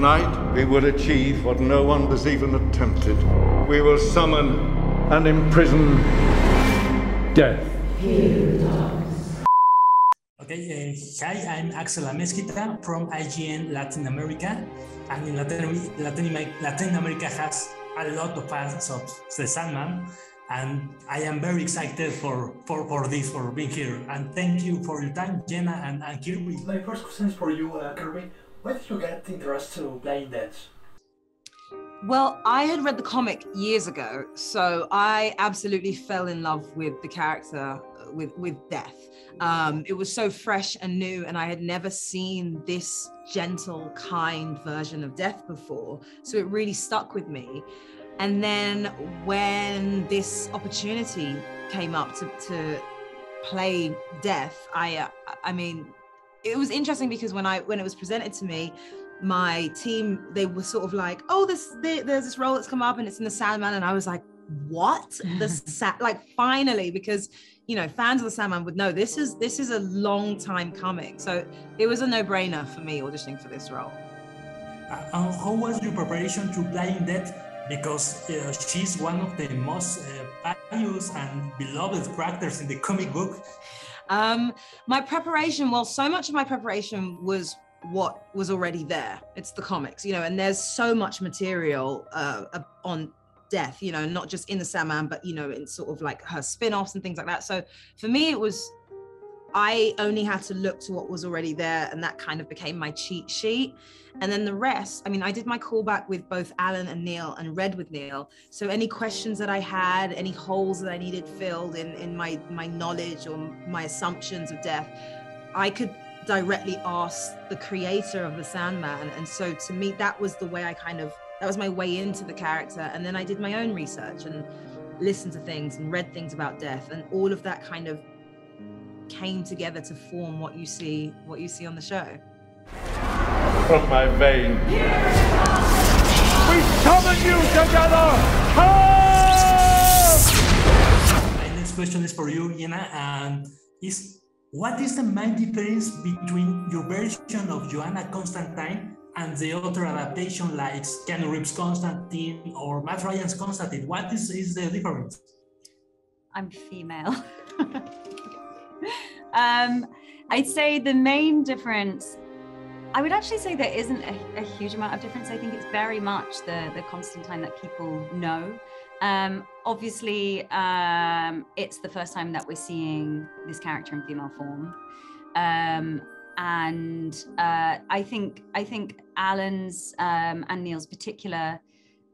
Tonight, we will achieve what no one has even attempted. We will summon and imprison death. Okay, hi, I'm Axel Amezquita from IGN Latinoamérica, and in Latin America has a lot of fans of the Sandman, and I am very excited for being here. And thank you for your time, Jenna and Kirby. My first question is for you, Kirby. Why did you get interest to playing death? Well, I had read the comic years ago, so I absolutely fell in love with the character, with Death. It was so fresh and new, and I had never seen this gentle, kind version of Death before, so it really stuck with me. And then when this opportunity came up to play Death, I mean, it was interesting because when it was presented to me, my team, they were sort of like, oh, there's this role that's come up and it's in the Sandman, and I was like, what? Like finally, because you know, fans of the Sandman would know this is a long time coming. So it was a no-brainer for me auditioning for this role. How was your preparation to playing Death? Because she's one of the most valued and beloved characters in the comic book. My preparation, well, so much of my preparation was what was already there. It's the comics, you know, and there's so much material on Death, you know, not just in the Sandman, but, you know, in sort of like her spin-offs and things like that. So for me, I only had to look to what was already there, and that kind of became my cheat sheet. And then the rest, I mean, I did my callback with both Alan and Neil and read with Neil. So any questions that I had, any holes that I needed filled in my knowledge or my assumptions of Death, I could directly ask the creator of the Sandman. And so to me, that was the way that was my way into the character. And then I did my own research and listened to things and read things about Death, and all of that kind of came together to form what you see on the show. From my veins, we summon you together! My next question is for you, Jenna, and what is the main difference between your version of Johana Constantine and the other adaptation like Keanu Reeves' Constantine or Matt Ryan's Constantine? What is the difference? I'm female. I'd say the main difference, I would actually say there isn't a huge amount of difference. I think it's very much the Constantine that people know. Obviously, it's the first time that we're seeing this character in female form. And I think Alan's and Neil's particular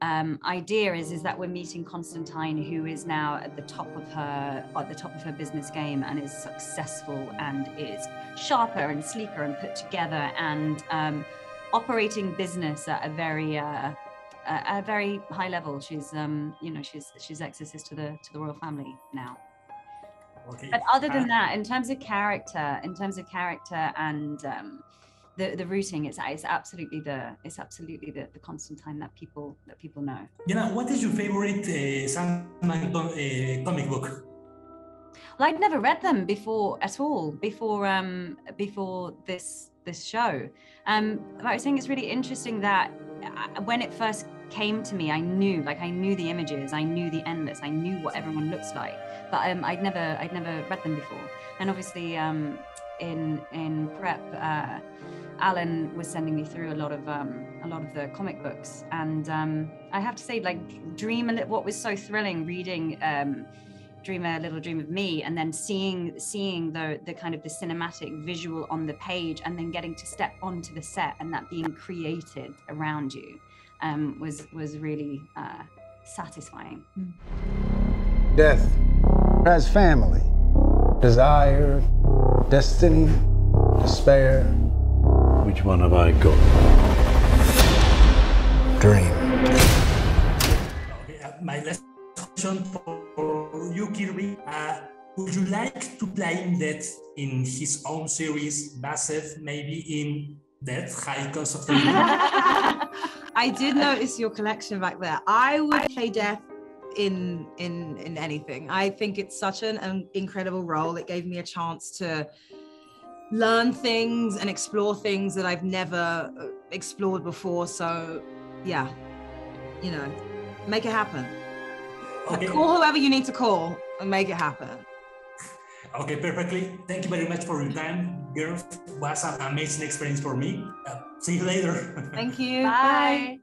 idea is that we're meeting Constantine, who is now at the top of her business game and is successful and is sharper and sleeker and put together and operating business at a very high level. She's you know, she's exorcist to the royal family now. Okay. But other than that, in terms of character and the rooting, it's absolutely the Constantine that people know. Jenna, what is your favorite Sandman comic book? Well, I'd never read them before at all before this show. But I was saying it's really interesting that when it first came to me, I knew the images, I knew the endless, I knew what everyone looks like, but I'd never read them before. And obviously in prep, Alan was sending me through a lot of the comic books, and I have to say, like, what was so thrilling reading Dream a Little Dream of Me, and then seeing the kind of the cinematic visual on the page, and then getting to step onto the set and that being created around you was really satisfying. Death has family, desire, destiny, despair. Which one have I got? Dream. Okay, my last question for you, Kirby. Would you like to play Death in his own series, Baseth, maybe in Death, High Cost of Living? I did notice your collection back there. I would play Death in anything. I think it's such an incredible role. It gave me a chance to learn things and explore things that I've never explored before. So yeah, you know, make it happen. Okay. Call whoever you need to call and make it happen. Okay, perfectly. Thank you very much for your time, girls. It was an amazing experience for me. See you later. Thank you. Bye.